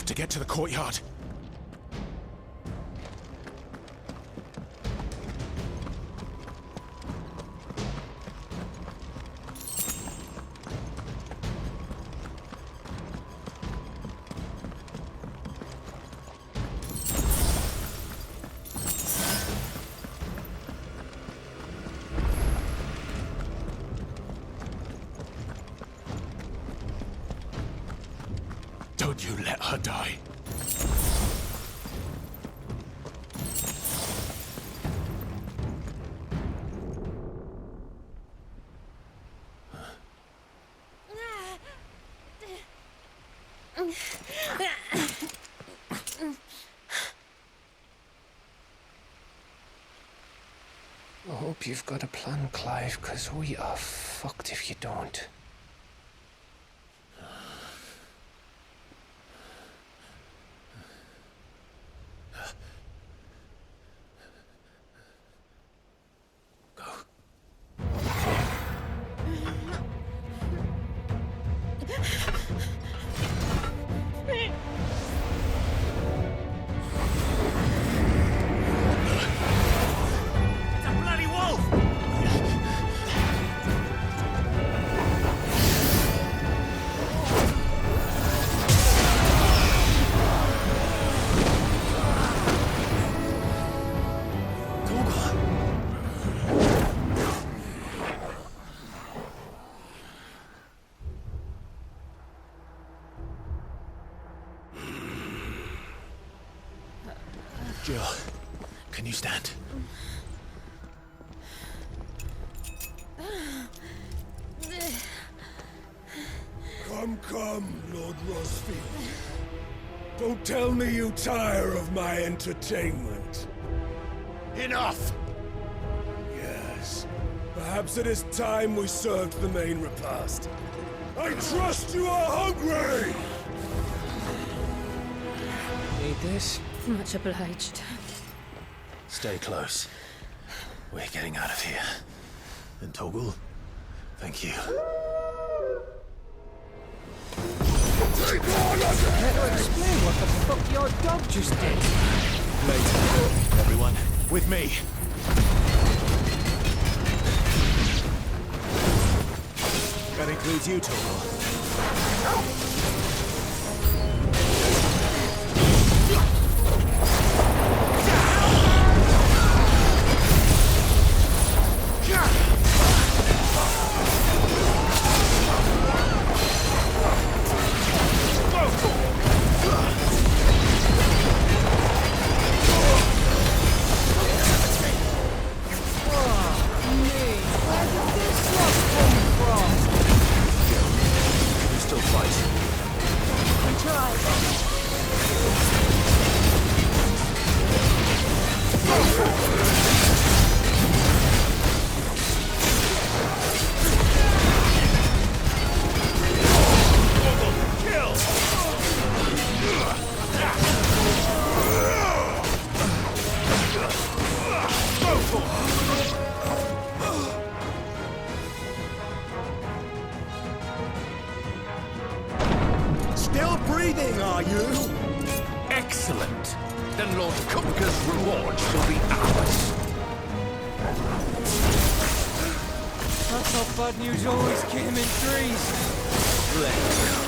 to get to the courtyard. Don't you let her die. I hope you've got a plan, Clive, because we are fucked if you don't. Jill, can you stand? Come, Lord Rosfield. Don't tell me you tire of my entertainment. Enough! Yes. Perhaps it is time we served the main repast. I trust you are hungry! Need this? Much obliged. Stay close. We're getting out of here. And Toggle, thank you. Better explain what the fuck your dog just did. Later. Everyone, with me. That includes you, Toggle. Still breathing, are you? Excellent. Then Lord Kupka's reward shall be ours. I thought bad news always came in threes. Let's go.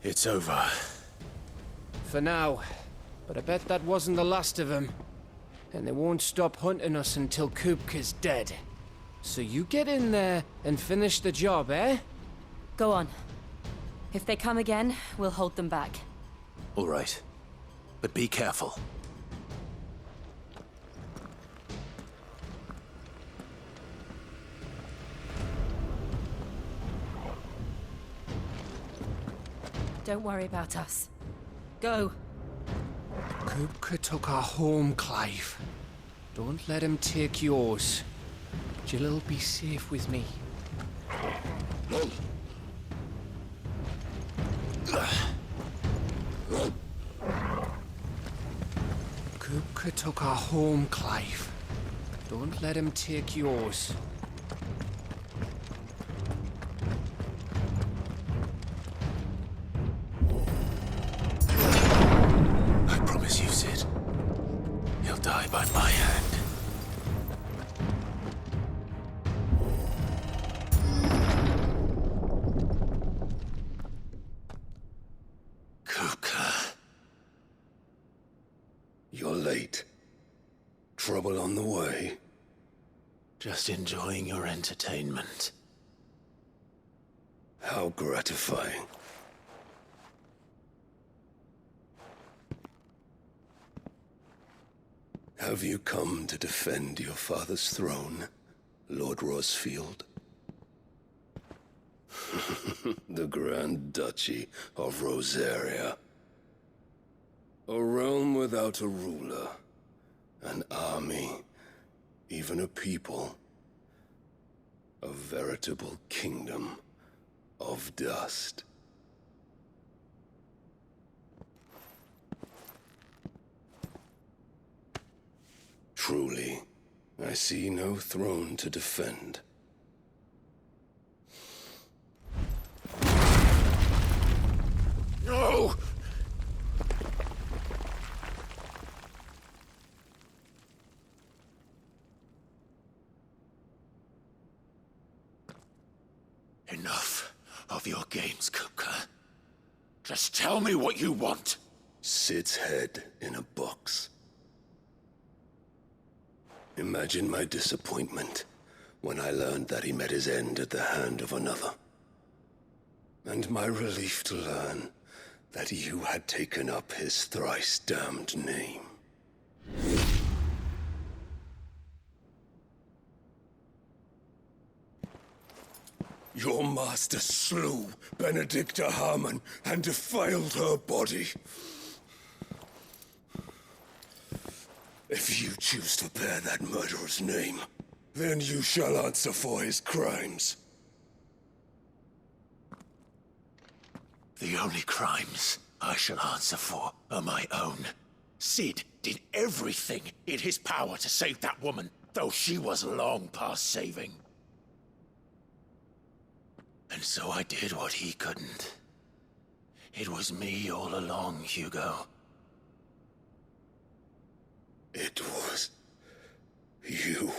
It's over. For now. But I bet that wasn't the last of them. And they won't stop hunting us until Kupka's dead. So you get in there and finish the job, eh? Go on. If they come again, we'll hold them back. All right. But be careful. Don't worry about us. Go. Kupka took our home, Clive. Don't let him take yours. Jill'll be safe with me. Kupka took our home, Clive. Don't let him take yours. I promise you, Sid. He'll die by my hand. Kupka. You're late. Trouble on the way. Just enjoying your entertainment. How gratifying. Have you come to defend your father's throne, Lord Rosfield? The Grand Duchy of Rosaria. A realm without a ruler, an army, even a people. A veritable kingdom of dust. Truly, I see no throne to defend. No! Enough of your games, Kupka. Just tell me what you want. Sid's head in a box. Imagine my disappointment when I learned that he met his end at the hand of another. And my relief to learn that you had taken up his thrice-damned name. Your master slew Benedicta Harmon and defiled her body. If you choose to bear that murderer's name, then you shall answer for his crimes. The only crimes I shall answer for are my own. Sid did everything in his power to save that woman, though she was long past saving. And so I did what he couldn't. It was me all along, Hugo. It was you.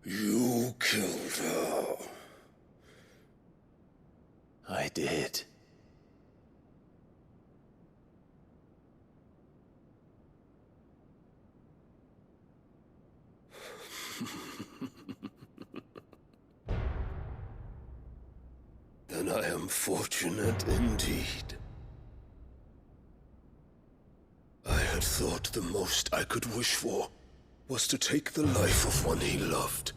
You killed her. I did. Then I am fortunate indeed. I had thought the most I could wish for was to take the life of one he loved,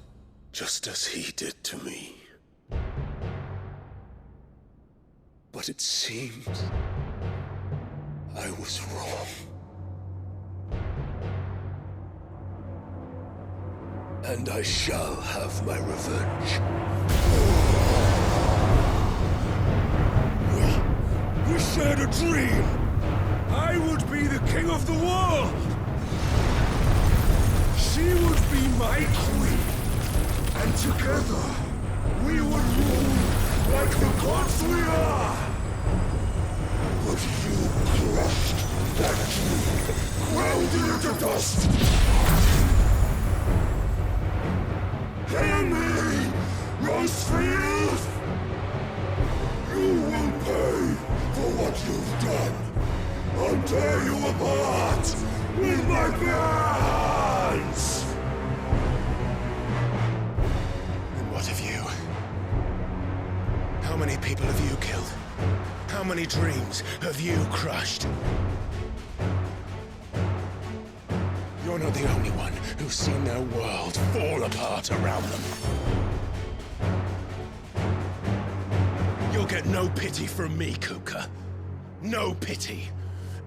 just as he did to me. But it seems I was wrong. And I shall have my revenge. We shared a dream. I would be the king of the world. She would be my queen. And together, we would rule like the gods we are. But you crushed that dream, ground it into dust. hear me? Rosefield? You will pay for what you've done. I'll tear you apart with my bare hands! And what of you? How many people have you killed? How many dreams have you crushed? You're not the only one who's seen their world fall apart around them. You'll get no pity from me, Kupka. No pity.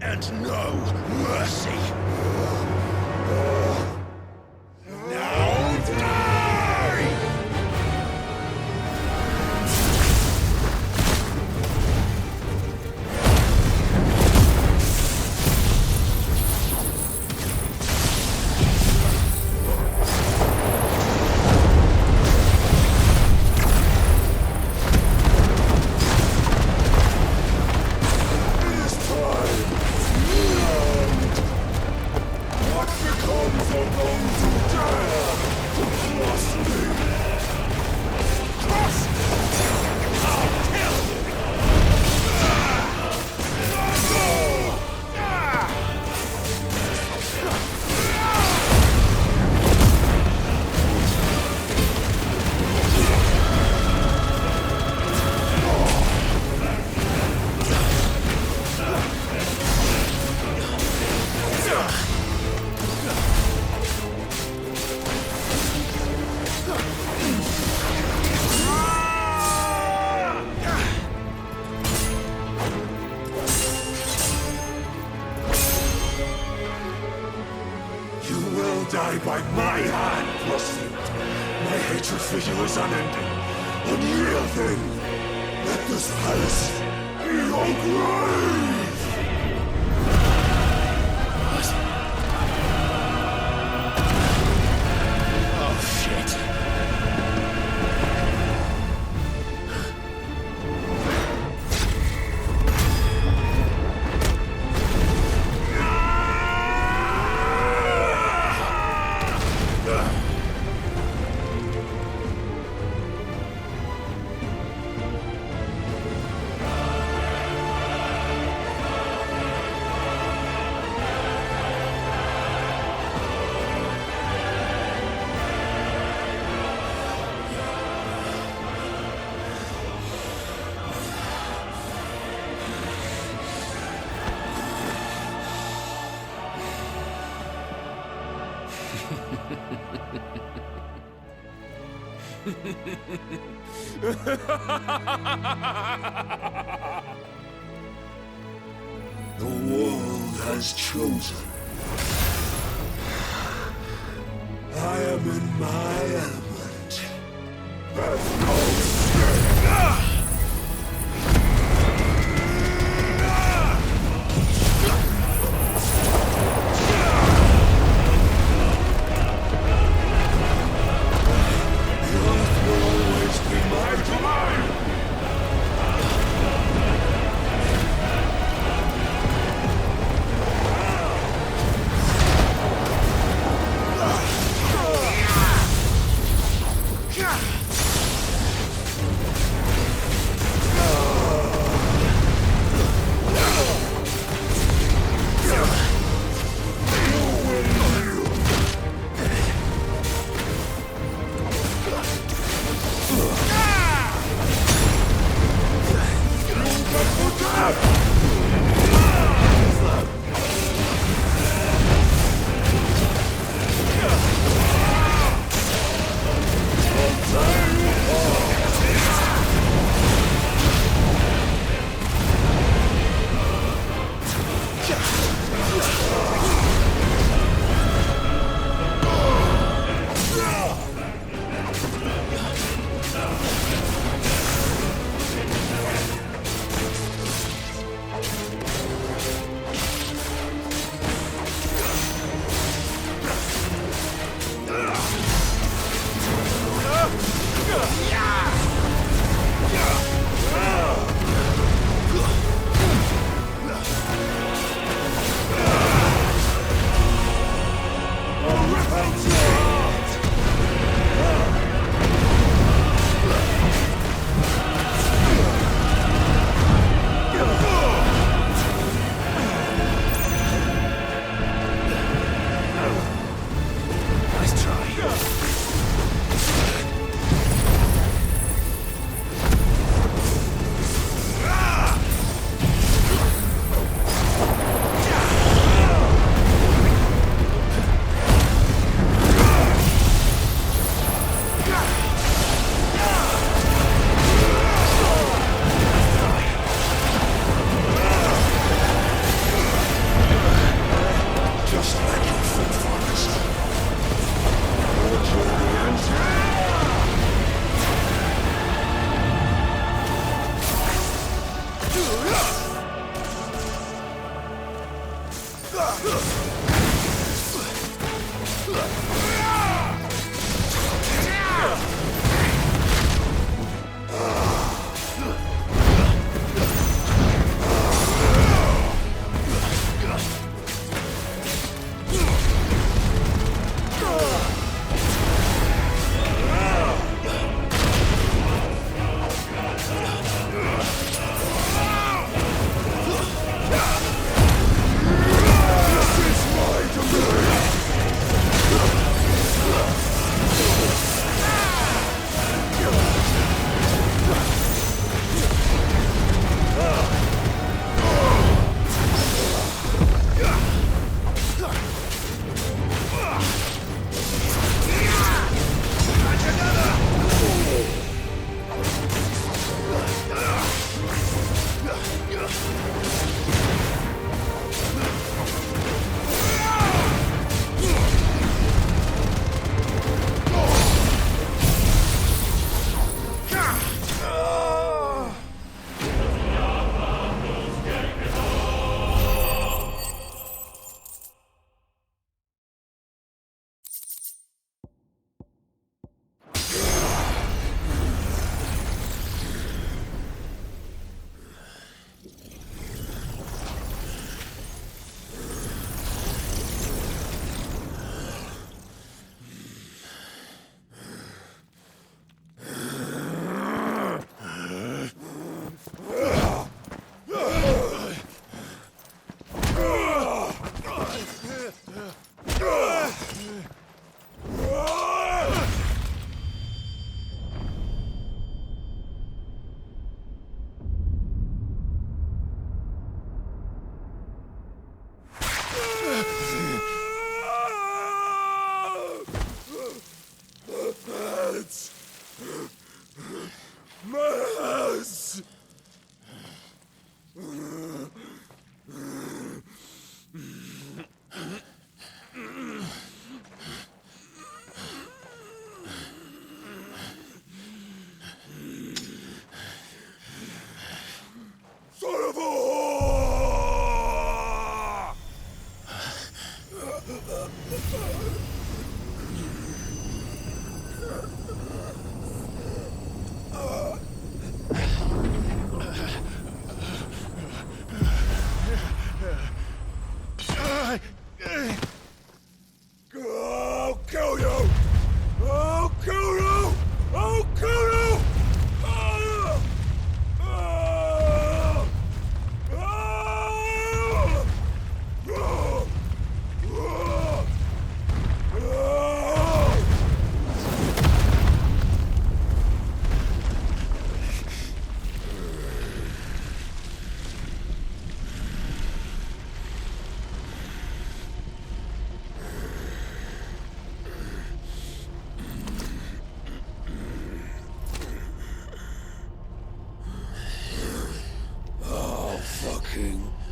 And no mercy. Now die! Die by my hand, Rosefield. My hatred for you is unending, unreal thing. Let this palace be your grave! What? Oh, shit. The world has chosen. I am in my element. There's no escape. The earth will always be my domain.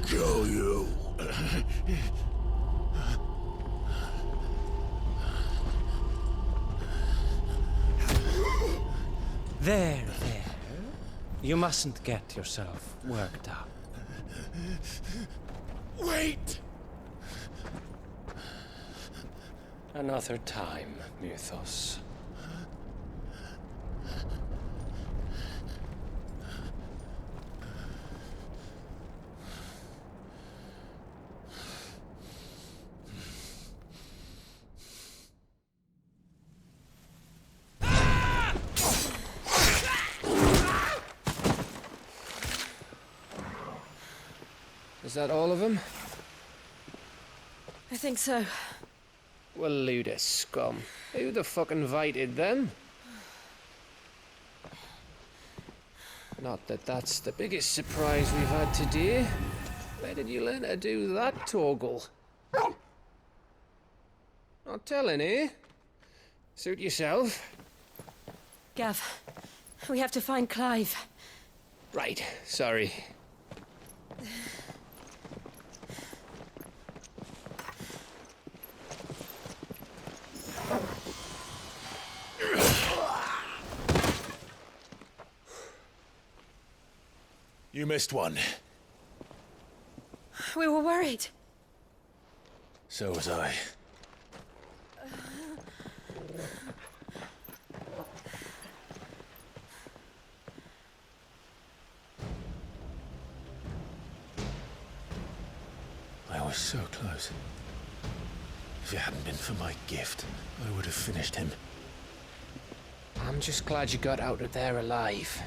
Kill you. There. You mustn't get yourself worked up. Wait! Another time, Mythos. Is that all of them? I think so. Well, Luda scum. Who the fuck invited them? Not that that's the biggest surprise we've had today. Where did you learn to do that, Torgal? Not telling, eh? Suit yourself. Gav, we have to find Clive. Right, sorry. You missed one. We were worried. So was I. I was so close. If it hadn't been for my gift, I would have finished him. I'm just glad you got out of there alive.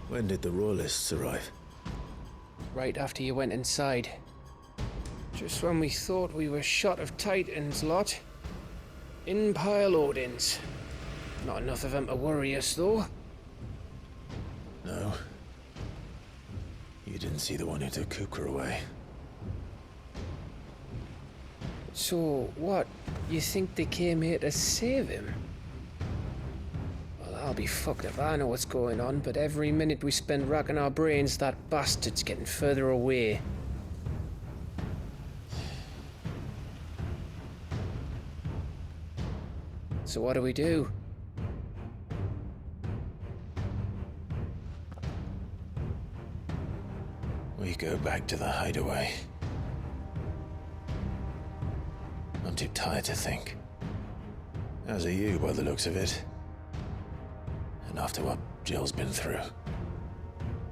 When did the Royalists arrive? Right after you went inside. Just when we thought we were shot of Titans, lot. In pile Odins. Not enough of them to worry us, though. No. You didn't see the one who took Kupka away. So, what? You think they came here to save him? Well, I'll be fucked if I know what's going on, but every minute we spend racking our brains, that bastard's getting further away. So what do we do? We go back to the hideaway. I'm too tired to think. As are you, by the looks of it. And after what Jill's been through.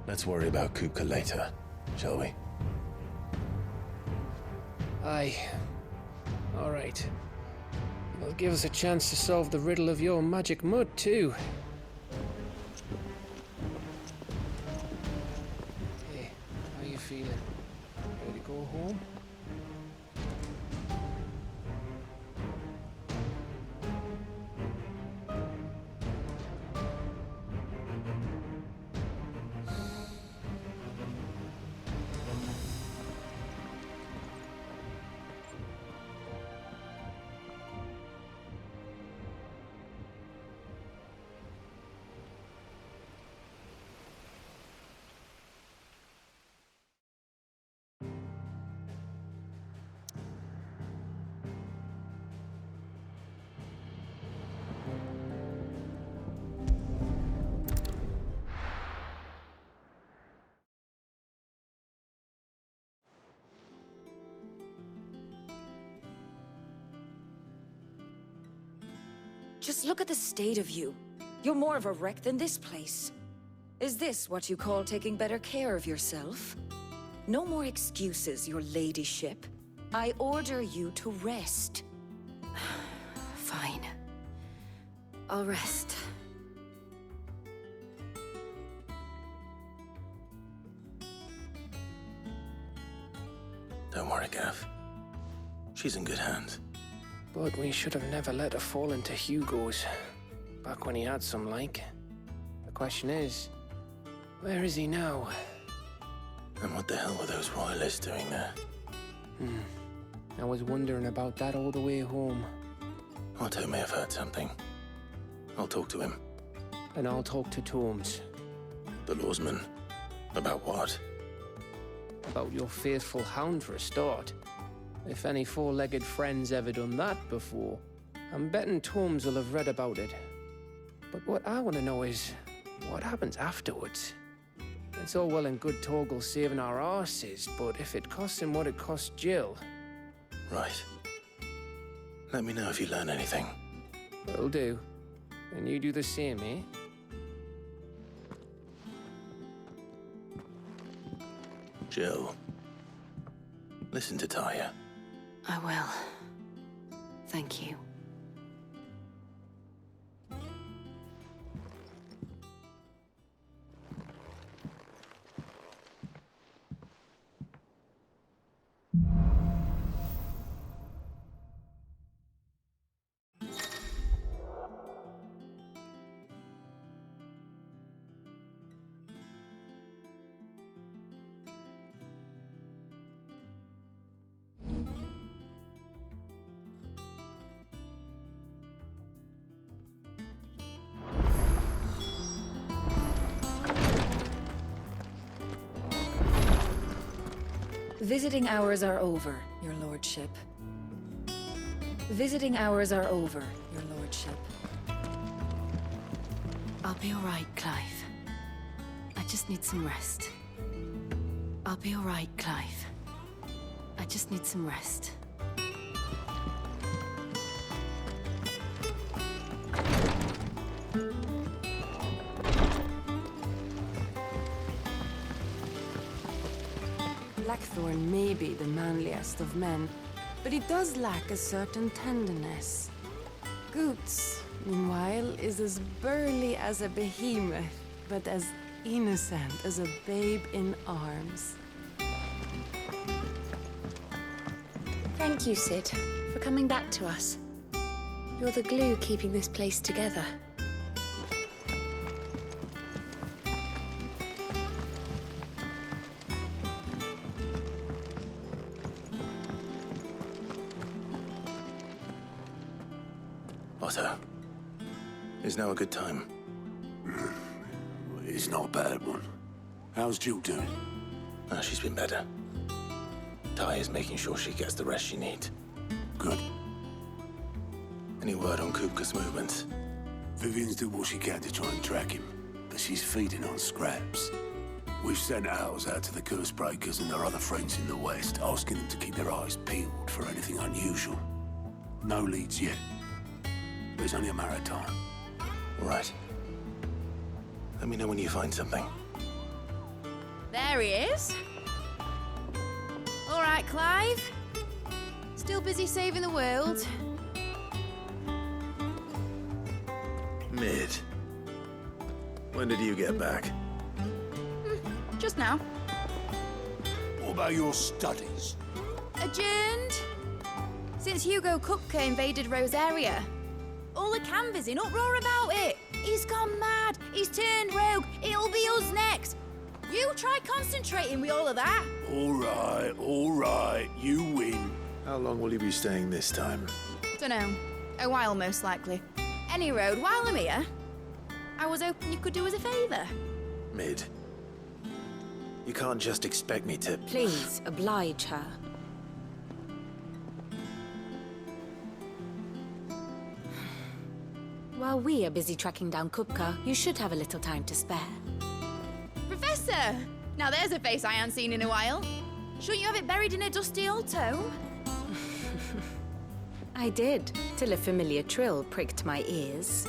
Let's worry about Kupka later, shall we? Aye. All right. It'll give us a chance to solve the riddle of your magic mud, too. Hey, how you feeling? Ready to go home? Just look at the state of you. You're more of a wreck than this place. Is this what you call taking better care of yourself? No more excuses, your ladyship. I order you to rest. Fine. I'll rest. Don't worry, Gav. She's in good hands. But we should have never let her fall into Hugo's. Back when he had some like. The question is, where is he now? And what the hell were those royalists doing there? I was wondering about that all the way home. Otto may have heard something. I'll talk to him. And I'll talk to Tomes. The lawsman. About what? About your faithful hound for a start. If any four-legged friend's ever done that before, I'm betting Tomes will have read about it. But what I want to know is, what happens afterwards? It's all well and good Torgal saving our arses, but if it costs him what it cost Jill... Right. Let me know if you learn anything. Will do. And you do the same, eh? Jill. Listen to Taya. I will. Thank you. Visiting hours are over, your lordship. Visiting hours are over, your lordship. I'll be alright, Clive. I just need some rest. I'll be alright, Clive. I just need some rest. Blackthorn may be the manliest of men, but he does lack a certain tenderness. Goots, meanwhile, is as burly as a behemoth, but as innocent as a babe in arms. Thank you, Sid, for coming back to us. You're the glue keeping this place together. Otto, is now a good time? It's not a bad one. How's Jill doing? She's been better. Ty is making sure she gets the rest she needs. Good. Any word on Kupka's movements? Vivian's doing what she can to try and track him, but she's feeding on scraps. We've sent ours out to the curse breakers and their other friends in the West, asking them to keep their eyes peeled for anything unusual. No leads yet. But it's only a matter of time. All right. Let me know when you find something. There he is. All right, Clive. Still busy saving the world. Mid. When did you get back? Just now. What about your studies? Adjourned. Since Hugo Kupka invaded Rosaria. All the canvas in uproar about it. He's gone mad. He's turned rogue. It'll be us next. You try concentrating with all of that. All right, you win. How long will you be staying this time? Dunno. A while, most likely. Any road, while I'm here, I was hoping you could do us a favour. Mid. You can't just expect me to... Please, oblige her. While we are busy tracking down Kupka, you should have a little time to spare. Professor! Now there's a face I haven't seen in a while. Shouldn't you have it buried in a dusty old tome? I did, till a familiar trill pricked my ears.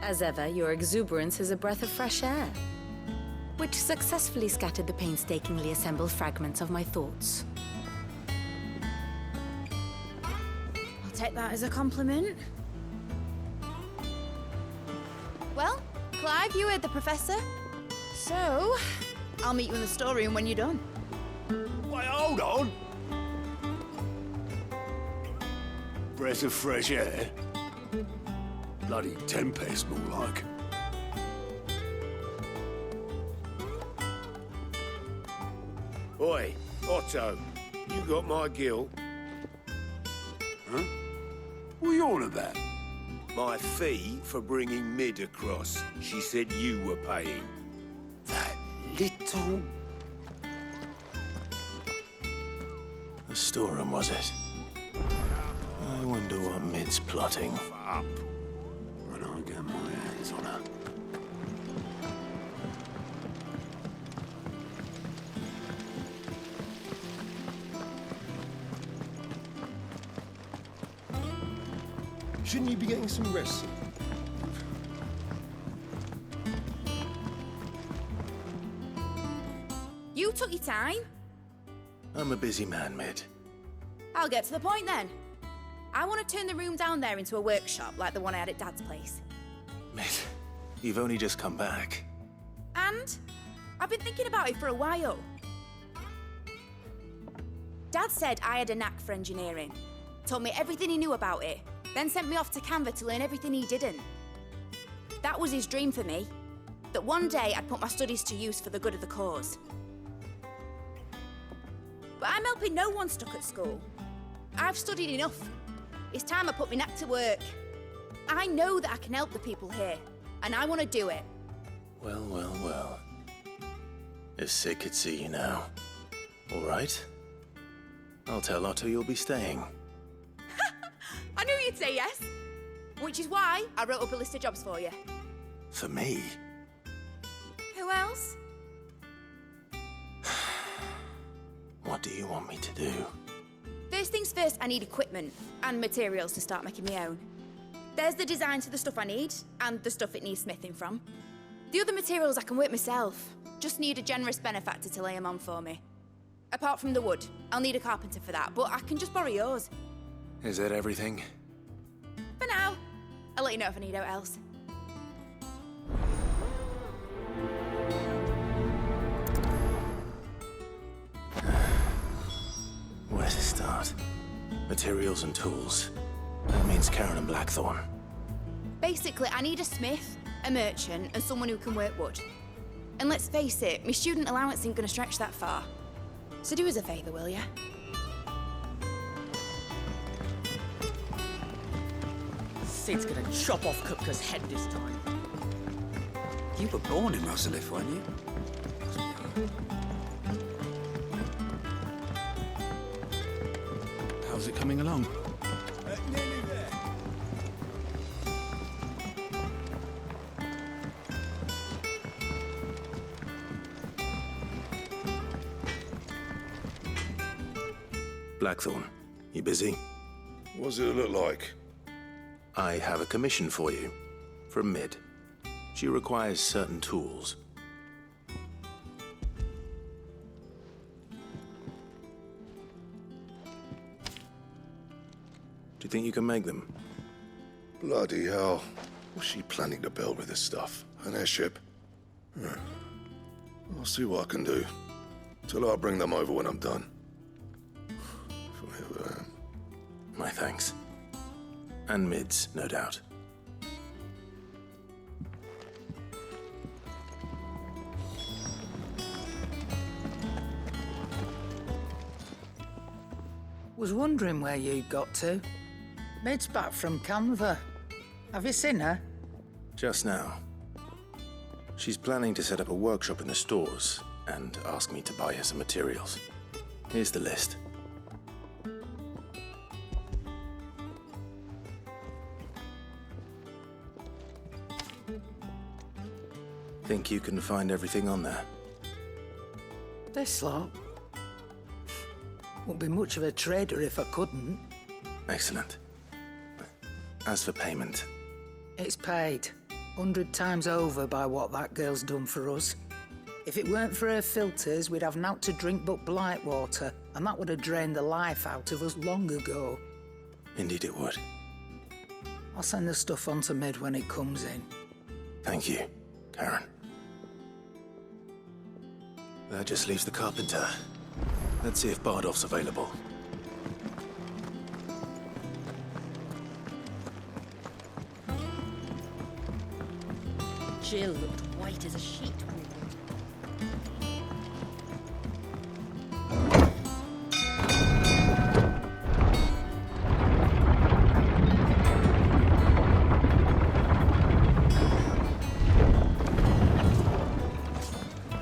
As ever, your exuberance is a breath of fresh air, which successfully scattered the painstakingly assembled fragments of my thoughts. I'll take that as a compliment. Well, Clive, you heard the Professor. So, I'll meet you in the storeroom when you're done. Wait, hold on. Breath of fresh air. Bloody tempest, more like. Oi, Otto, you got my gill. Huh? What are you on about? My fee for bringing Mid across. She said you were paying. That little... The storeroom, was it? I wonder what Mid's plotting. Up. When I get my hands on her. Shouldn't you be getting some rest? You took your time. I'm a busy man, Mid. I'll get to the point then. I want to turn the room down there into a workshop like the one I had at Dad's place. Mid, you've only just come back. And I've been thinking about it for a while. Dad said I had a knack for engineering. Told me everything he knew about it. Then sent me off to Canva to learn everything he didn't. That was his dream for me. That one day I'd put my studies to use for the good of the cause. But I'm helping no one stuck at school. I've studied enough. It's time I put my knack to work. I know that I can help the people here, and I want to do it. Well, well, well. If Sid could see you now. All right. I'll tell Otto you'll be staying. I knew you'd say yes. Which is why I wrote up a list of jobs for you. For me? Who else? What do you want me to do? First things first, I need equipment and materials to start making my own. There's the designs for the stuff I need, and the stuff it needs smithing from. The other materials I can work myself. Just need a generous benefactor to lay them on for me. Apart from the wood, I'll need a carpenter for that, but I can just borrow yours. Is that everything? For now. I'll let you know if I need out else. Where to start? Materials and tools. That means Karen and Blackthorn. Basically, I need a smith, a merchant, and someone who can work wood. And let's face it, my student allowance isn't going to stretch that far. So do us a favour, will ya? Sid's gonna chop off Kupka's head this time. You were born in Rosalith, weren't you? How's it coming along? Nearly there. Blackthorn, you busy? What's it look like? I have a commission for you. From Mid. She requires certain tools. Do you think you can make them? Bloody hell. What's she planning to build with this stuff? An airship? I'll see what I can do. Tell her I'll bring them over when I'm done. If I ever am. My thanks. And Mid's, no doubt. Was wondering where you got to. Mid's back from Canva. Have you seen her? Just now. She's planning to set up a workshop in the stores and ask me to buy her some materials. Here's the list. Think you can find everything on there? This lot. Wouldn't be much of a trader if I couldn't. Excellent. As for payment, It's paid 100 times over by what that girl's done for us. If it weren't for her filters, we'd have naught to drink but blight water, and that would have drained the life out of us long ago. indeed it would. I'll send the stuff on to Mid when it comes in. Thank you, Karen. That just leaves the carpenter. Let's see if Bardolph's available. Jill looked white as a sheet.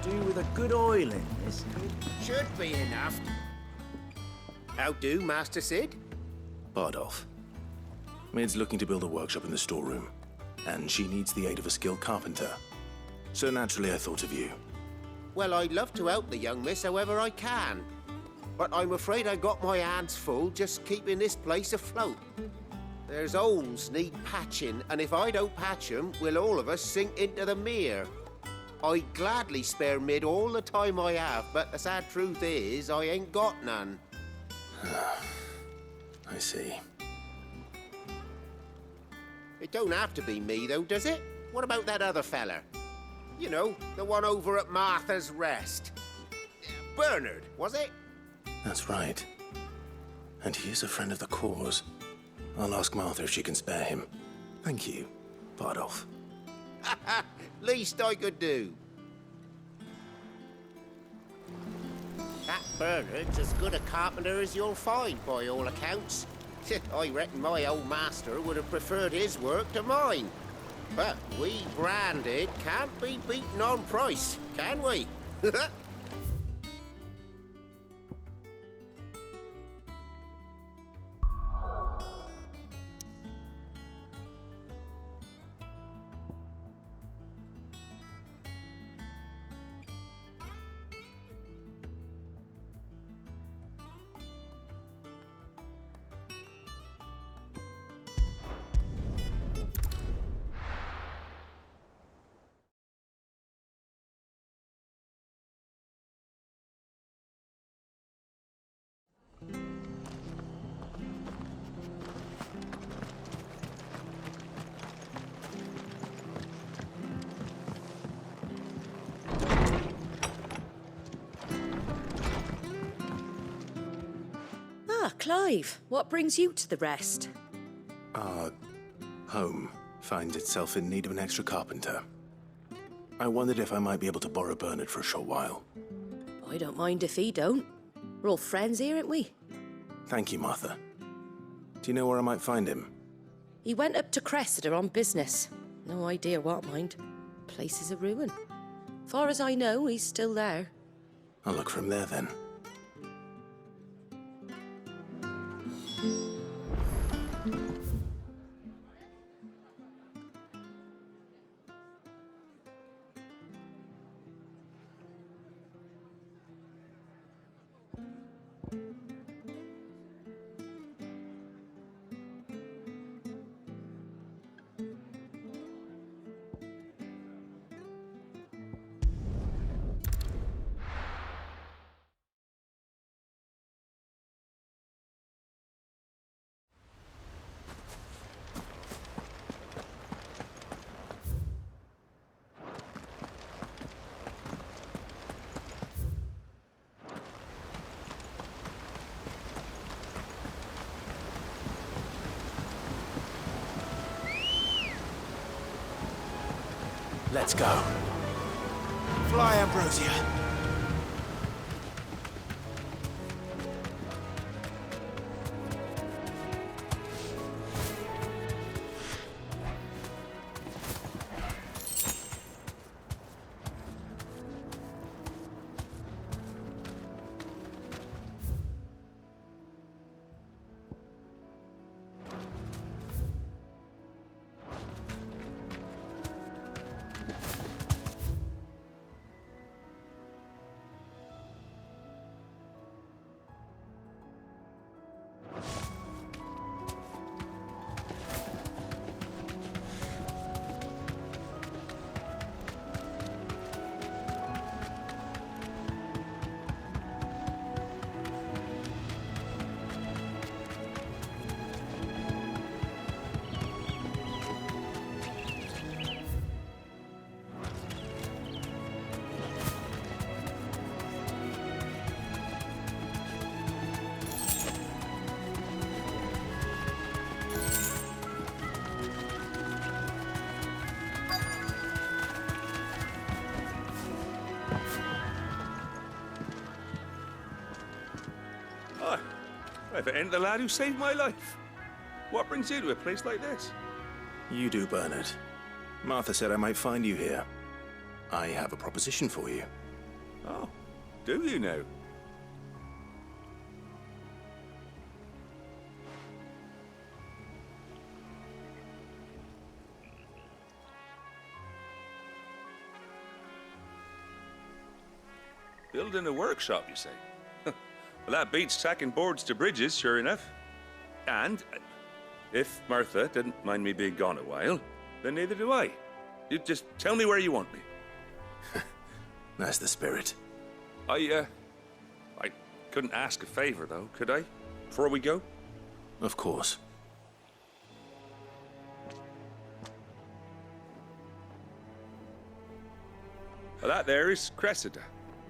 Do with a good oil in this. Should be enough. How do, Master Sid? Bardolph. Mid's looking to build a workshop in the storeroom, and she needs the aid of a skilled carpenter. So naturally I thought of you. Well, I'd love to help the young miss however I can. But I'm afraid I got my hands full just keeping this place afloat. There's holes need patching, and if I don't patch 'em, we'll all of us sink into the mere. I'd gladly spare Mid all the time I have, but the sad truth is I ain't got none. I see. It don't have to be me, though, does it? What about that other fella? You know, the one over at Martha's Rest. Bernard, was it? That's right. And he is a friend of the cause. I'll ask Martha if she can spare him. Thank you, Bardolph. Least I could do. That Bernard's as good a carpenter as you'll find, by all accounts. I reckon my old master would have preferred his work to mine. But we branded can't be beaten on price, can we? Clive, what brings you to the rest? Our home finds itself in need of an extra carpenter. I wondered if I might be able to borrow Bernard for a short while. I don't mind if he don't. We're all friends here, aren't we? Thank you, Martha. Do you know where I might find him? He went up to Cressida on business. No idea what, mind. Place is a ruin. Far as I know, he's still there. I'll look for him there then. Let's go. Fly, Ambrosia. If it ain't the lad who saved my life. What brings you to a place like this? You do, Bernard. Martha said I might find you here. I have a proposition for you. Oh, do you now? Building a workshop, you say? Well, that beats tacking boards to bridges, sure enough. And if Martha didn't mind me being gone a while, then neither do I. You just tell me where you want me. That's the spirit. I couldn't ask a favor, though, could I? Before we go? Of course. Well, that there is Cressida,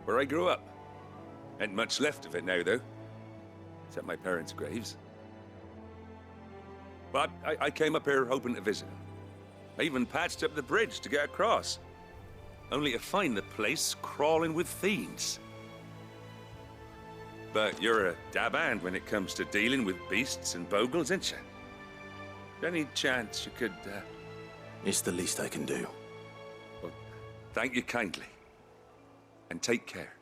where I grew up. Ain't much left of it now, though. Except my parents' graves. But I came up here hoping to visit. I even patched up the bridge to get across. Only to find the place crawling with fiends. But you're a dab hand when it comes to dealing with beasts and bogles, ain't you? Any chance you could, It's the least I can do. Well, thank you kindly. And take care.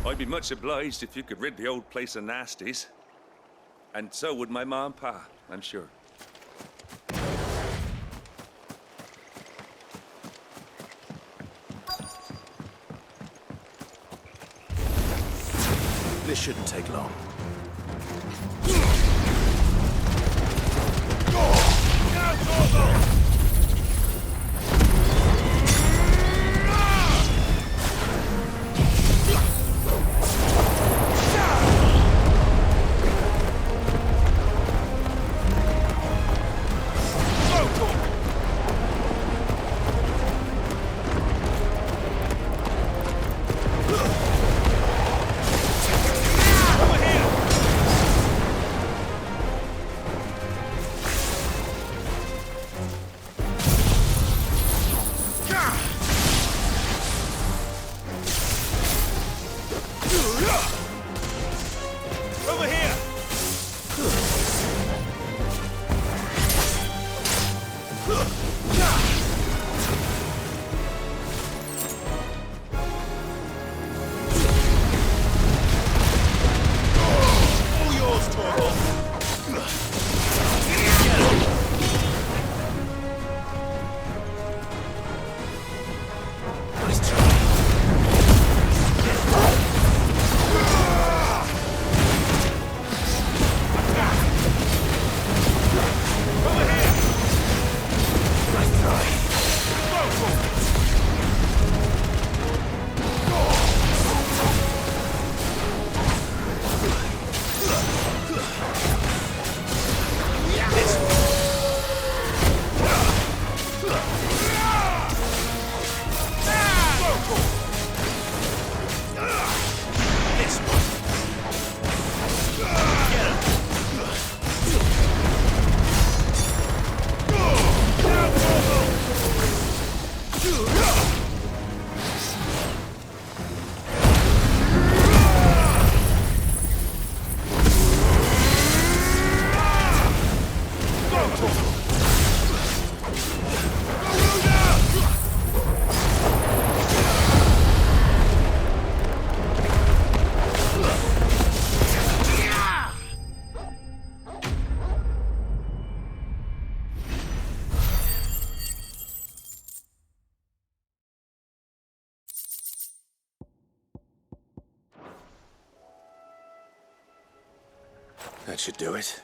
I'd be much obliged if you could rid the old place of nasties. And so would my ma and pa, I'm sure. This shouldn't take long. That should do it.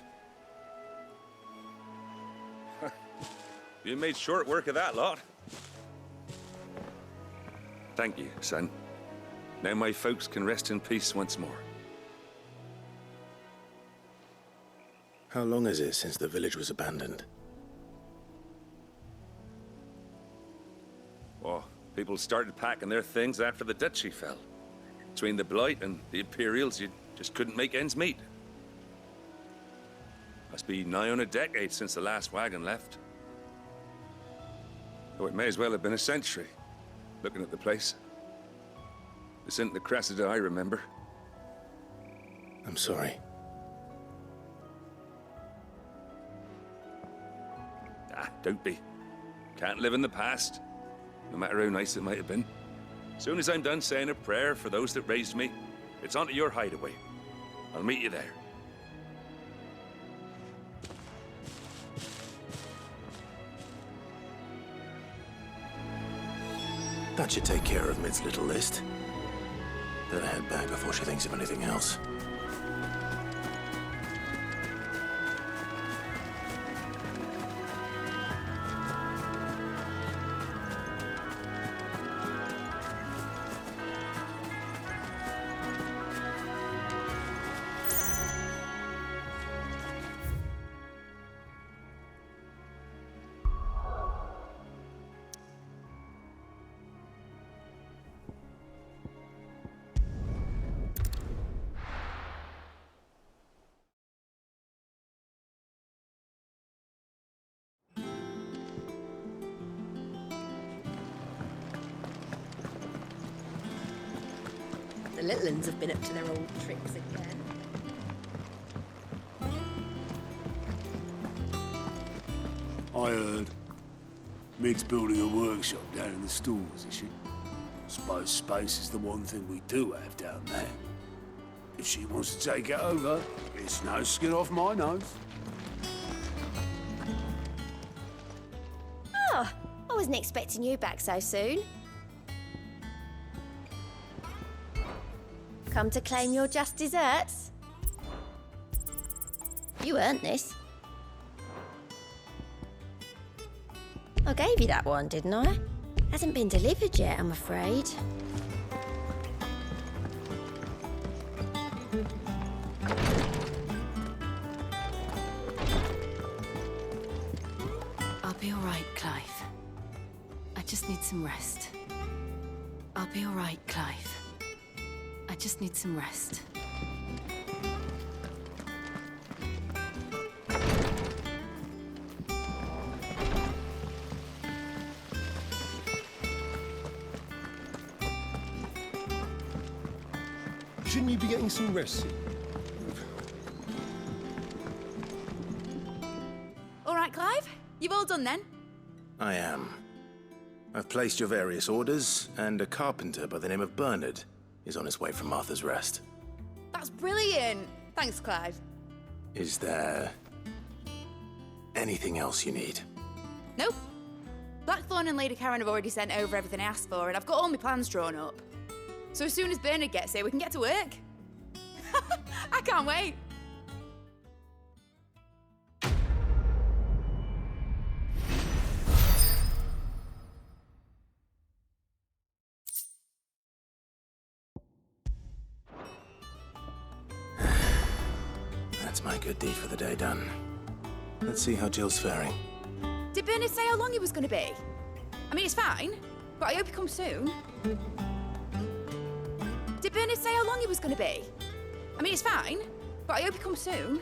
You made short work of that lot. Thank you, son. Now my folks can rest in peace once more. How long is it since the village was abandoned? Oh, people started packing their things after the duchy fell. Between the Blight and the Imperials, you just couldn't make ends meet. Must be nigh on a decade since the last wagon left. Oh, it may as well have been a century, looking at the place. This isn't the Cressida I remember. I'm sorry. Ah, don't be. Can't live in the past, no matter how nice it might have been. Soon as I'm done saying a prayer for those that raised me, it's on to your hideaway. I'll meet you there. That should take care of Mid's little list. Better head back before she thinks of anything else. The little uns have been up to their old tricks again. I heard. Mid's building a workshop down in the stores, is she? Suppose space is the one thing we do have down there. If she wants to take it over, it's no skin off my nose. Oh, I wasn't expecting you back so soon. Come to claim your just desserts? You earned this. I gave you that one, didn't I? Hasn't been delivered yet, I'm afraid. I'll be all right, Clive. I just need some rest. I'll be all right, Clive. I just need some rest. Shouldn't you be getting some rest? All right, Clive? You've all done then? I am. I've placed your various orders, and a carpenter by the name of Bernard is on his way from Martha's Rest. That's brilliant. Thanks, Clive. Is there anything else you need? Nope. Blackthorn and Lady Karen have already sent over everything I asked for, and I've got all my plans drawn up. So as soon as Bernard gets here, we can get to work. I can't wait. That's my good deed for the day done. Let's see how Jill's faring. Did Bernard say how long he was going to be? I mean, it's fine, but I hope he comes soon. Did Bernard say how long he was going to be? I mean, it's fine, but I hope he comes soon.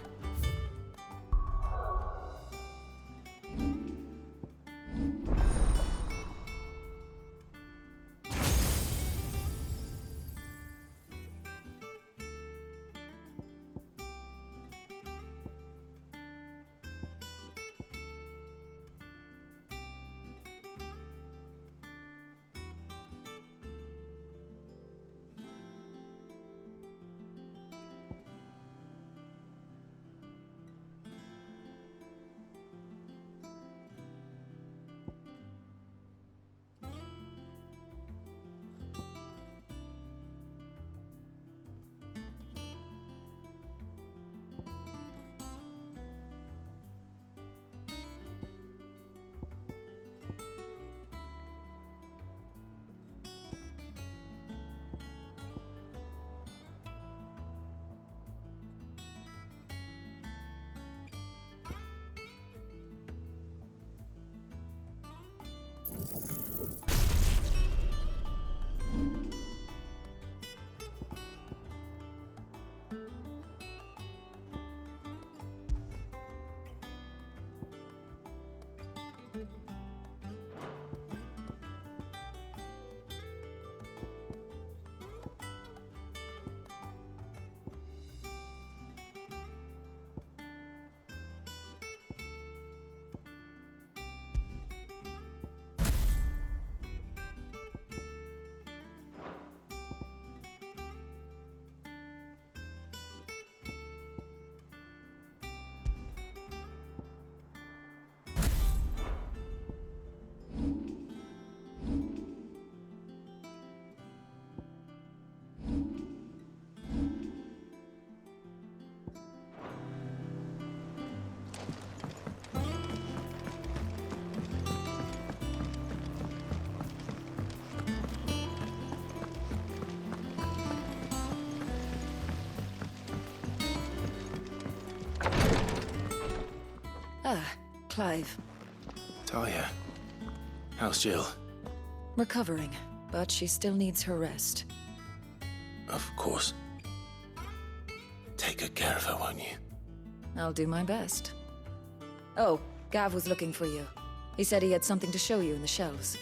Ah, Clive. Talia. How's Jill? Recovering, but she still needs her rest. Of course. Take good care of her, won't you? I'll do my best. Oh, Gav was looking for you. He said he had something to show you in the shelves.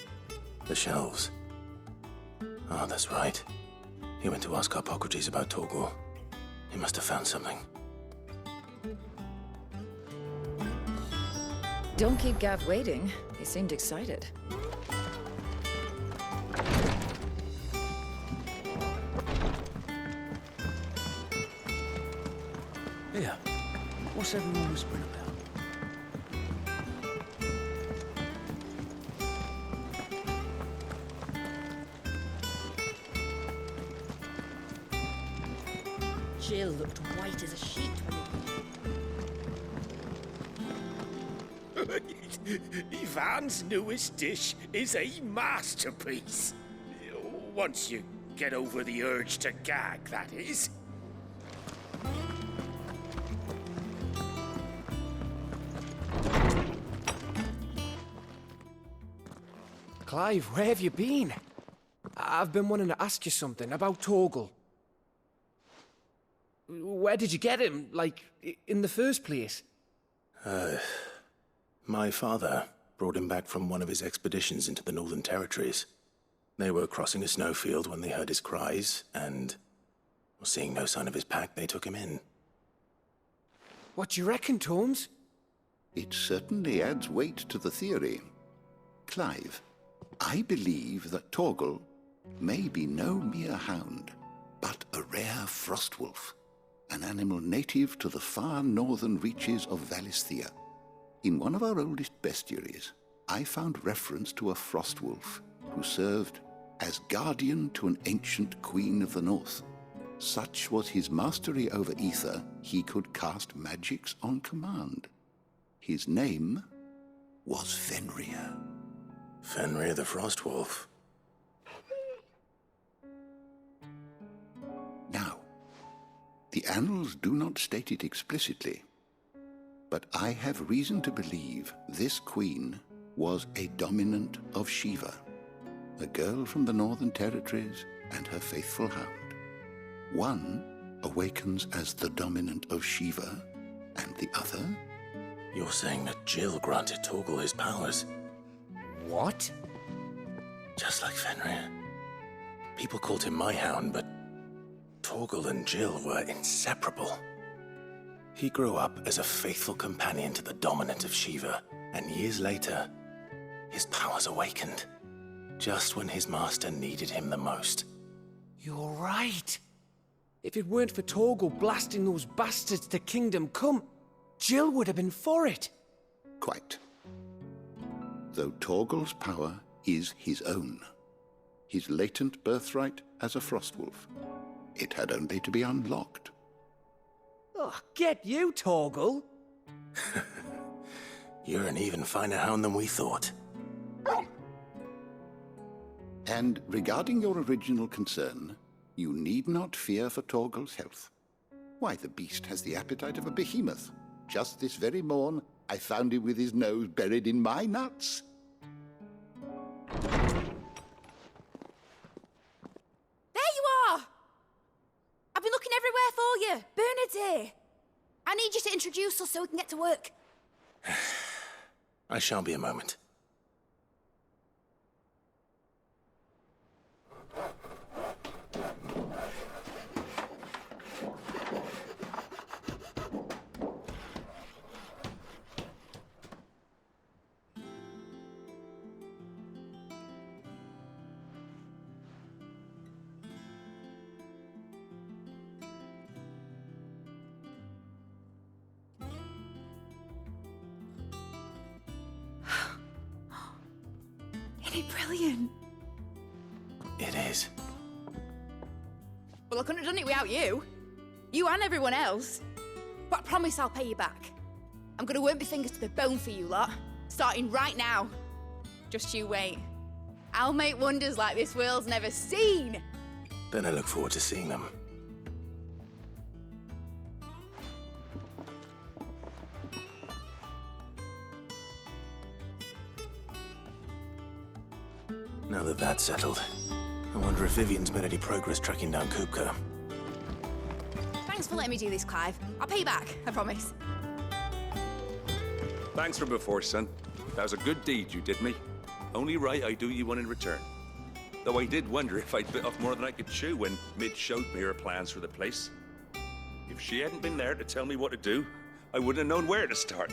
The shelves. Ah, that's right. He went to ask Harpocrates about Torgor. He must have found something. Don't keep Gav waiting. He seemed excited. Here. What's everyone whispering about? Jill looked white as a sheet when Ivan's newest dish is a masterpiece. Once you get over the urge to gag, that is. Clive, where have you been? I've been wanting to ask you something about Torgal. Where did you get him, like, in the first place? My father brought him back from one of his expeditions into the Northern Territories. They were crossing a snowfield when they heard his cries, and, seeing no sign of his pack, they took him in. What do you reckon, Tomes? It certainly adds weight to the theory. Clive, I believe that Torgal may be no mere hound, but a rare frostwolf, an animal native to the far northern reaches of Valisthea. In one of our oldest bestiaries, I found reference to a frostwolf who served as guardian to an ancient queen of the north. Such was his mastery over ether, he could cast magics on command. His name was Fenrir. Fenrir the Frostwolf. Now, the annals do not state it explicitly, but I have reason to believe this queen was a dominant of Shiva, a girl from the Northern Territories and her faithful hound. One awakens as the dominant of Shiva, and the other... You're saying that Jill granted Torgal his powers? What? Just like Fenrir. People called him my hound, but Torgal and Jill were inseparable. He grew up as a faithful companion to the dominant of Shiva, and years later, his powers awakened, just when his master needed him the most. You're right. If it weren't for Torgal blasting those bastards to Kingdom Come, Jill would have been for it. Quite. Though Torgal's power is his own, his latent birthright as a Frostwolf. It had only to be unlocked. Oh, get you, Torgal! You're an even finer hound than we thought. And regarding your original concern, you need not fear for Torgal's health. Why, the beast has the appetite of a behemoth. Just this very morn, I found him with his nose buried in my nuts. There you are! I've been looking everywhere for you. Bernard's here. I need you to introduce us so we can get to work. I shan't be a moment. it brilliant? It is. Well, I couldn't have done it without you. You and everyone else. But I promise I'll pay you back. I'm gonna work my fingers to the bone for you lot, starting right now. Just you wait. I'll make wonders like this world's never seen. Then I look forward to seeing them. Now that that's settled, I wonder if Vivian's made any progress tracking down Kupka. Thanks for letting me do this, Clive. I'll pay you back, I promise. Thanks for before, son. That was a good deed you did me. Only right I do you one in return. Though I did wonder if I'd bit off more than I could chew when Mid showed me her plans for the place. If she hadn't been there to tell me what to do, I wouldn't have known where to start.